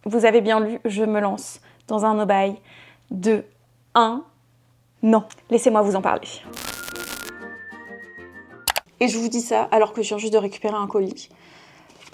vous avez bien lu, je me lance dans un no-buy de 1 an. Laissez-moi vous en parler. Et je vous dis ça alors que je viens juste de récupérer un colis.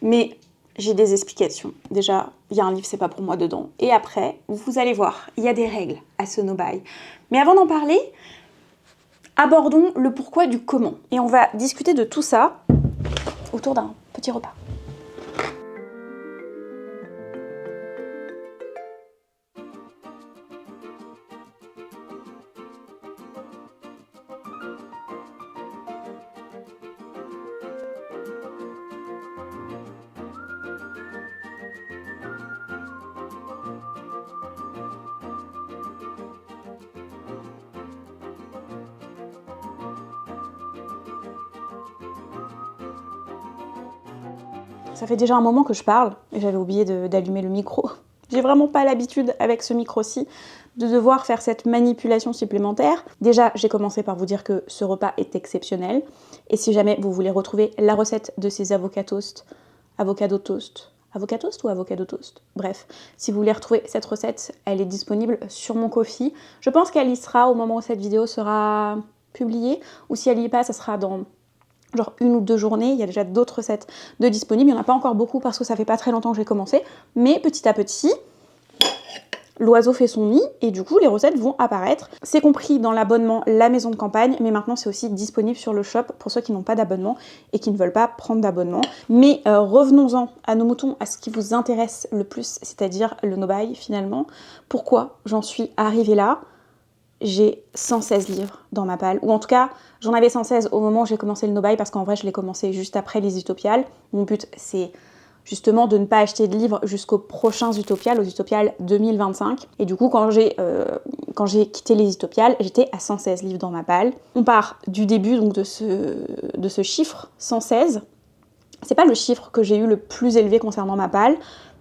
Mais j'ai des explications. Déjà, il y a un livre, c'est pas pour moi dedans. Et après, vous allez voir, il y a des règles à ce no-buy. Mais avant d'en parler, abordons le pourquoi du comment. Et on va discuter de tout ça autour d'un petit repas. Ça fait déjà un moment que je parle et j'avais oublié d'allumer le micro. J'ai vraiment pas l'habitude avec ce micro-ci de devoir faire cette manipulation supplémentaire. Déjà, j'ai commencé par vous dire que ce repas est exceptionnel. Et si jamais vous voulez retrouver la recette de ces avocado toast, ou avocado toast? Bref, si vous voulez retrouver cette recette, elle est disponible sur mon Ko-fi. Je pense qu'elle y sera au moment où cette vidéo sera publiée. Ou si elle y est pas, ça sera dans genre 1 ou 2 journées. Il y a déjà d'autres recettes de disponibles. Il n'y en a pas encore beaucoup parce que ça fait pas très longtemps que j'ai commencé. Mais petit à petit, l'oiseau fait son nid et du coup les recettes vont apparaître. C'est compris dans l'abonnement La Maison de Campagne, mais maintenant c'est aussi disponible sur le shop pour ceux qui n'ont pas d'abonnement et qui ne veulent pas prendre d'abonnement. Mais revenons-en à nos moutons, à ce qui vous intéresse le plus, c'est-à-dire le no-buy finalement. Pourquoi j'en suis arrivée là? J'ai 116 livres dans ma palle, ou en tout cas j'en avais 116 au moment où j'ai commencé le no-buy parce qu'en vrai je l'ai commencé juste après les Utopiales. Mon but c'est justement de ne pas acheter de livres jusqu'aux prochains Utopiales, aux Utopiales 2025. Et du coup quand j'ai quitté les Utopiales, j'étais à 116 livres dans ma palle. On part du début donc de ce chiffre 116. C'est pas le chiffre que j'ai eu le plus élevé concernant ma palle,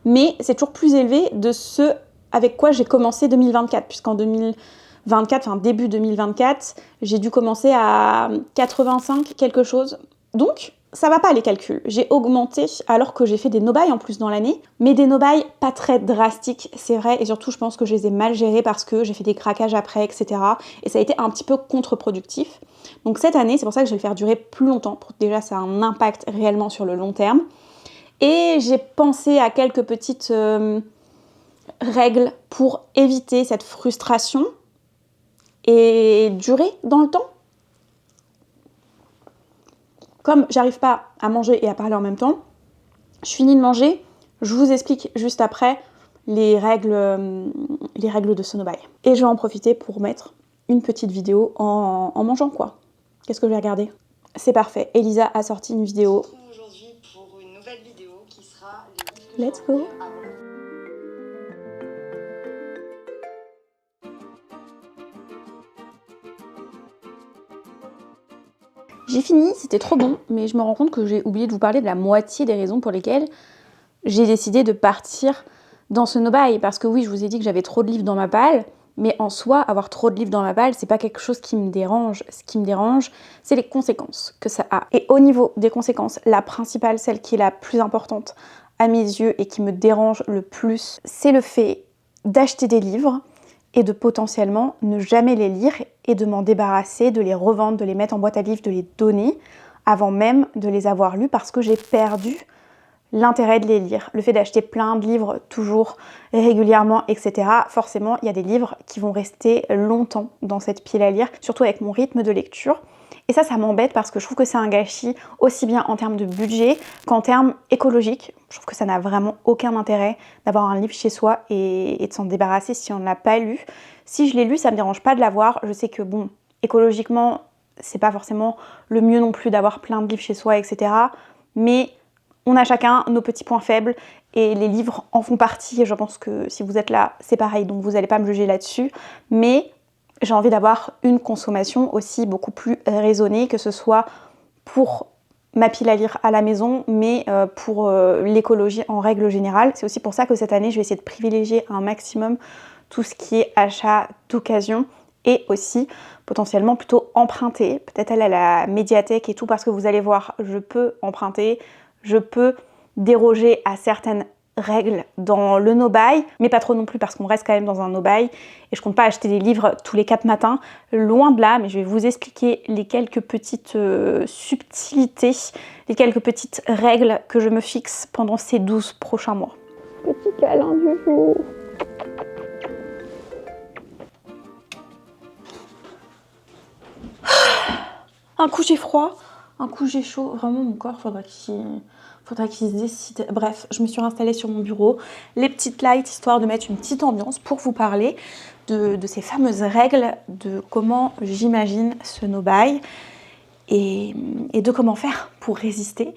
mais c'est toujours plus élevé de ce avec quoi j'ai commencé 2024, puisqu'en 2024, enfin début 2024, j'ai dû commencer à 85 quelque chose. Donc, ça va pas les calculs. J'ai augmenté alors que j'ai fait des no-buy en plus dans l'année, mais des no-buy pas très drastiques, c'est vrai, et surtout je pense que je les ai mal gérés parce que j'ai fait des craquages après, etc. Et ça a été un petit peu contre-productif. Donc cette année, c'est pour ça que je vais le faire durer plus longtemps, pour que déjà ça a un impact réellement sur le long terme. Et j'ai pensé à quelques petites règles pour éviter cette frustration et durer dans le temps. Comme j'arrive pas à manger et à parler en même temps, je finis de manger, je vous explique juste après les règles de ce no-buy. Et je vais en profiter pour mettre une petite vidéo en mangeant quoi. Qu'est-ce que je vais regarder? C'est parfait, Elisa a sorti une vidéo. Aujourd'hui pour une nouvelle vidéo qui sera les livres que Let's go. J'ai fini, c'était trop bon, mais je me rends compte que j'ai oublié de vous parler de la moitié des raisons pour lesquelles j'ai décidé de partir dans ce no-buy. Parce que oui, je vous ai dit que j'avais trop de livres dans ma palle, mais en soi, avoir trop de livres dans ma palle, c'est pas quelque chose qui me dérange. Ce qui me dérange, c'est les conséquences que ça a. Et au niveau des conséquences, la principale, celle qui est la plus importante à mes yeux et qui me dérange le plus, c'est le fait d'acheter des livres et de potentiellement ne jamais les lire et de m'en débarrasser, de les revendre, de les mettre en boîte à livres, de les donner avant même de les avoir lus parce que j'ai perdu l'intérêt de les lire. Le fait d'acheter plein de livres toujours régulièrement, etc. Forcément, il y a des livres qui vont rester longtemps dans cette pile à lire, surtout avec mon rythme de lecture. Et ça m'embête parce que je trouve que c'est un gâchis aussi bien en termes de budget qu'en termes écologiques. Je trouve que ça n'a vraiment aucun intérêt d'avoir un livre chez soi et de s'en débarrasser si on ne l'a pas lu. Si je l'ai lu, ça me dérange pas de l'avoir. Je sais que bon, écologiquement, c'est pas forcément le mieux non plus d'avoir plein de livres chez soi, etc. Mais on a chacun nos petits points faibles et les livres en font partie. Et je pense que si vous êtes là, c'est pareil, donc vous n'allez pas me juger là-dessus. Mais j'ai envie d'avoir une consommation aussi beaucoup plus raisonnée, que ce soit pour ma pile à lire à la maison, mais pour l'écologie en règle générale. C'est aussi pour ça que cette année, je vais essayer de privilégier un maximum tout ce qui est achat d'occasion et aussi potentiellement plutôt emprunter, peut-être aller à la médiathèque et tout, parce que vous allez voir, je peux emprunter, je peux déroger à certaines règles dans le no-buy, mais pas trop non plus parce qu'on reste quand même dans un no-buy et je compte pas acheter des livres tous les 4 matins, loin de là, mais je vais vous expliquer les quelques petites subtilités, les quelques petites règles que je me fixe pendant ces 12 prochains mois. Petit câlin du jour. Un coup j'ai froid, un coup j'ai chaud, vraiment mon corps faudra qu'il se décide. Bref, je me suis installée sur mon bureau, les petites lights, histoire de mettre une petite ambiance pour vous parler de ces fameuses règles, de comment j'imagine ce no-buy et de comment faire pour résister.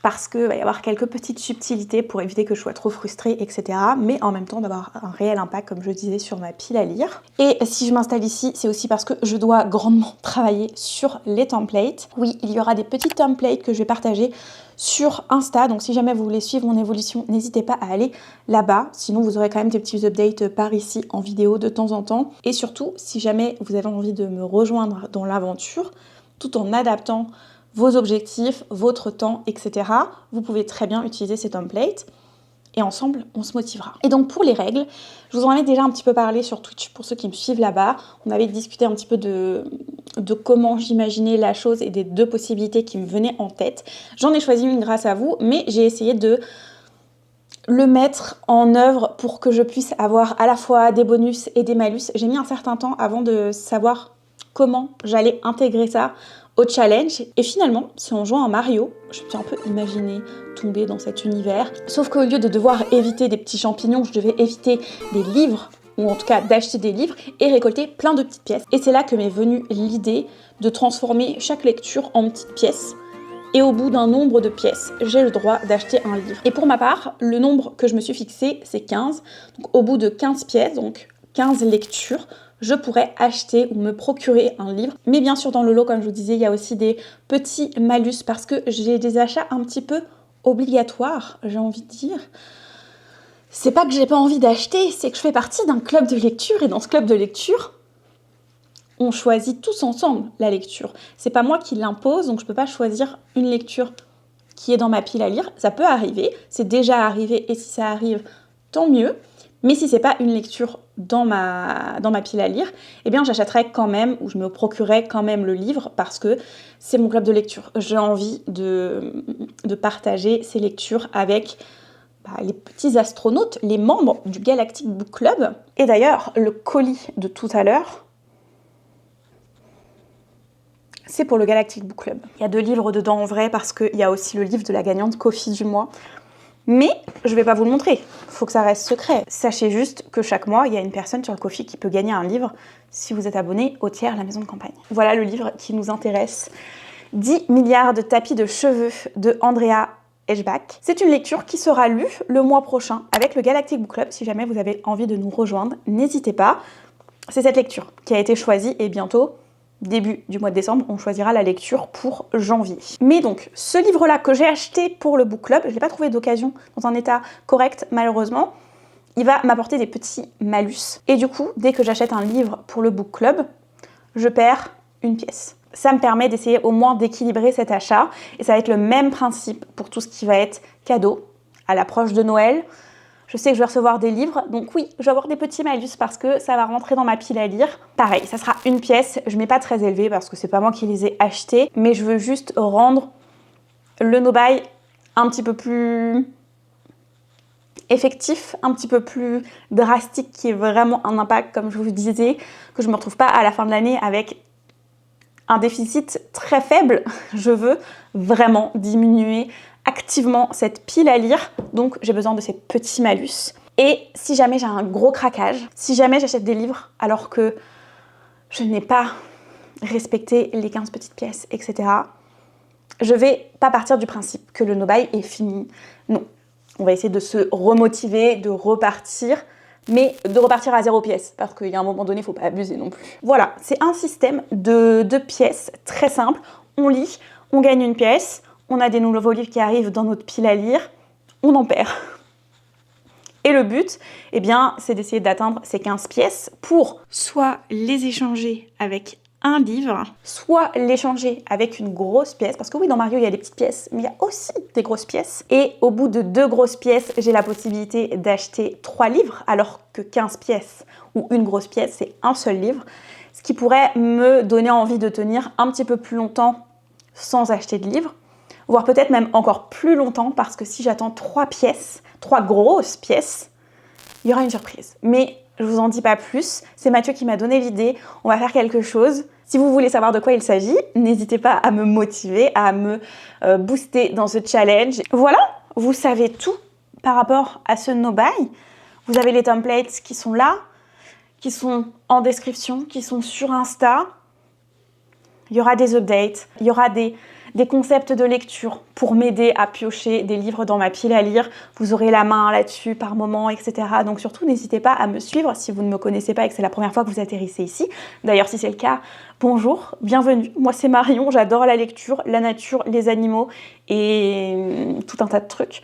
Parce qu'il va y avoir quelques petites subtilités pour éviter que je sois trop frustrée, etc. Mais en même temps d'avoir un réel impact, comme je disais, sur ma pile à lire. Et si je m'installe ici, c'est aussi parce que je dois grandement travailler sur les templates. Oui, il y aura des petits templates que je vais partager sur Insta. Donc si jamais vous voulez suivre mon évolution, n'hésitez pas à aller là-bas. Sinon, vous aurez quand même des petits updates par ici en vidéo de temps en temps. Et surtout, si jamais vous avez envie de me rejoindre dans l'aventure, tout en adaptant vos objectifs, votre temps, etc. Vous pouvez très bien utiliser ces templates et ensemble, on se motivera. Et donc pour les règles, je vous en avais déjà un petit peu parlé sur Twitch pour ceux qui me suivent là-bas. On avait discuté un petit peu de comment j'imaginais la chose et des 2 possibilités qui me venaient en tête. J'en ai choisi une grâce à vous, mais j'ai essayé de le mettre en œuvre pour que je puisse avoir à la fois des bonus et des malus. J'ai mis un certain temps avant de savoir comment j'allais intégrer ça au challenge. Et finalement, c'est en jouant à Mario, je me suis un peu imaginé tomber dans cet univers. Sauf qu'au lieu de devoir éviter des petits champignons, je devais éviter des livres, ou en tout cas d'acheter des livres, et récolter plein de petites pièces. Et c'est là que m'est venue l'idée de transformer chaque lecture en petites pièces. Et au bout d'un nombre de pièces, j'ai le droit d'acheter un livre. Et pour ma part, le nombre que je me suis fixé, c'est 15. Donc au bout de 15 pièces, donc 15 lectures, je pourrais acheter ou me procurer un livre. Mais bien sûr, dans le lot, comme je vous disais, il y a aussi des petits malus parce que j'ai des achats un petit peu obligatoires, j'ai envie de dire. C'est pas que j'ai pas envie d'acheter, c'est que je fais partie d'un club de lecture et dans ce club de lecture, on choisit tous ensemble la lecture. C'est pas moi qui l'impose, donc je peux pas choisir une lecture qui est dans ma pile à lire. Ça peut arriver, c'est déjà arrivé et si ça arrive, tant mieux. Mais si c'est pas une lecture dans ma pile à lire, eh bien j'achèterai quand même, ou je me procurerai quand même le livre parce que c'est mon club de lecture. J'ai envie de partager ces lectures avec les petits astronautes, les membres du Galactic Book Club. Et d'ailleurs, le colis de tout à l'heure, c'est pour le Galactic Book Club. Il y a 2 livres dedans en vrai parce qu'il y a aussi le livre de la gagnante Ko-fi du mois. Mais je vais pas vous le montrer, il faut que ça reste secret. Sachez juste que chaque mois, il y a une personne sur le Ko-fi qui peut gagner un livre si vous êtes abonné au tiers La Maison de Campagne. Voilà le livre qui nous intéresse. 10 milliards de tapis de cheveux de Andrea Eshbach. C'est une lecture qui sera lue le mois prochain avec le Galactic Book Club. Si jamais vous avez envie de nous rejoindre, n'hésitez pas. C'est cette lecture qui a été choisie et bientôt, début du mois de décembre, on choisira la lecture pour janvier. Mais donc, ce livre-là que j'ai acheté pour le book club, je ne l'ai pas trouvé d'occasion dans un état correct, malheureusement, il va m'apporter des petits malus. Et du coup, dès que j'achète un livre pour le book club, je perds une pièce. Ça me permet d'essayer au moins d'équilibrer cet achat. Et ça va être le même principe pour tout ce qui va être cadeau à l'approche de Noël. Je sais que je vais recevoir des livres, donc oui, je vais avoir des petits malus parce que ça va rentrer dans ma pile à lire. Pareil, ça sera une pièce, je ne mets pas très élevé parce que c'est pas moi qui les ai achetés, mais je veux juste rendre le no-buy un petit peu plus effectif, un petit peu plus drastique, qui ait vraiment un impact, comme je vous disais, que je ne me retrouve pas à la fin de l'année avec un déficit très faible. Je veux vraiment diminuer activement cette pile à lire, donc j'ai besoin de ces petits malus. Et si jamais j'ai un gros craquage, si jamais j'achète des livres alors que je n'ai pas respecté les 15 petites pièces, etc., je vais pas partir du principe que le no-buy est fini. Non, on va essayer de se remotiver, de repartir, mais de repartir à 0 pièce, parce qu'il y a un moment donné, il ne faut pas abuser non plus. Voilà, c'est un système de pièces très simple. On lit, on gagne une pièce, on a des nouveaux livres qui arrivent dans notre pile à lire, on en perd. Et le but, eh bien, c'est d'essayer d'atteindre ces 15 pièces pour soit les échanger avec un livre, soit l'échanger avec une grosse pièce, parce que oui, dans Mario, il y a des petites pièces, mais il y a aussi des grosses pièces. Et au bout de 2 grosses pièces, j'ai la possibilité d'acheter 3 livres, alors que 15 pièces ou une grosse pièce, c'est un seul livre, ce qui pourrait me donner envie de tenir un petit peu plus longtemps sans acheter de livres, voire peut-être même encore plus longtemps, parce que si j'attends 3 pièces, 3 grosses pièces, il y aura une surprise. Mais je vous en dis pas plus, c'est Mathieu qui m'a donné l'idée, on va faire quelque chose. Si vous voulez savoir de quoi il s'agit, n'hésitez pas à me motiver, à me booster dans ce challenge. Voilà, vous savez tout par rapport à ce no-buy. Vous avez les templates qui sont là, qui sont en description, qui sont sur Insta. Il y aura des updates, il y aura des concepts de lecture pour m'aider à piocher des livres dans ma pile à lire. Vous aurez la main là-dessus par moment, etc. Donc surtout, n'hésitez pas à me suivre si vous ne me connaissez pas et que c'est la première fois que vous atterrissez ici. D'ailleurs, si c'est le cas, bonjour, bienvenue. Moi, c'est Marion, j'adore la lecture, la nature, les animaux et tout un tas de trucs.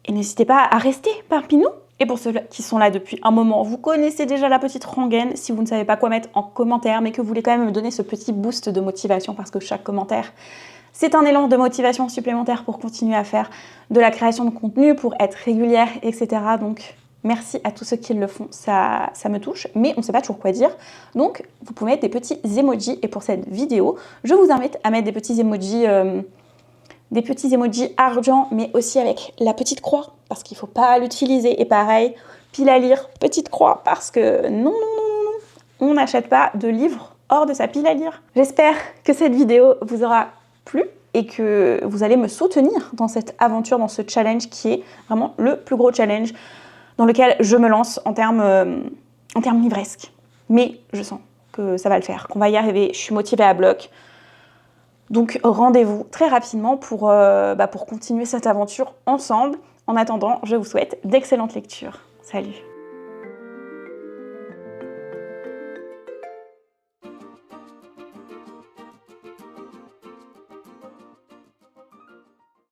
Et n'hésitez pas à rester parmi nous. Et pour ceux qui sont là depuis un moment, vous connaissez déjà la petite rengaine. Si vous ne savez pas quoi mettre en commentaire, mais que vous voulez quand même me donner ce petit boost de motivation, parce que chaque commentaire, c'est un élan de motivation supplémentaire pour continuer à faire de la création de contenu, pour être régulière, etc. Donc, merci à tous ceux qui le font, ça me touche, mais on ne sait pas toujours quoi dire. Donc, vous pouvez mettre des petits emojis. Et pour cette vidéo, je vous invite à mettre des petits emojis... argent, mais aussi avec la petite croix, parce qu'il ne faut pas l'utiliser. Et pareil, pile à lire, petite croix, parce que non, on n'achète pas de livres hors de sa pile à lire. J'espère que cette vidéo vous aura plu et que vous allez me soutenir dans cette aventure, dans ce challenge qui est vraiment le plus gros challenge dans lequel je me lance en termes livresques. Mais je sens que ça va le faire, qu'on va y arriver. Je suis motivée à bloc. Donc rendez-vous très rapidement pour continuer cette aventure ensemble. En attendant, je vous souhaite d'excellentes lectures. Salut!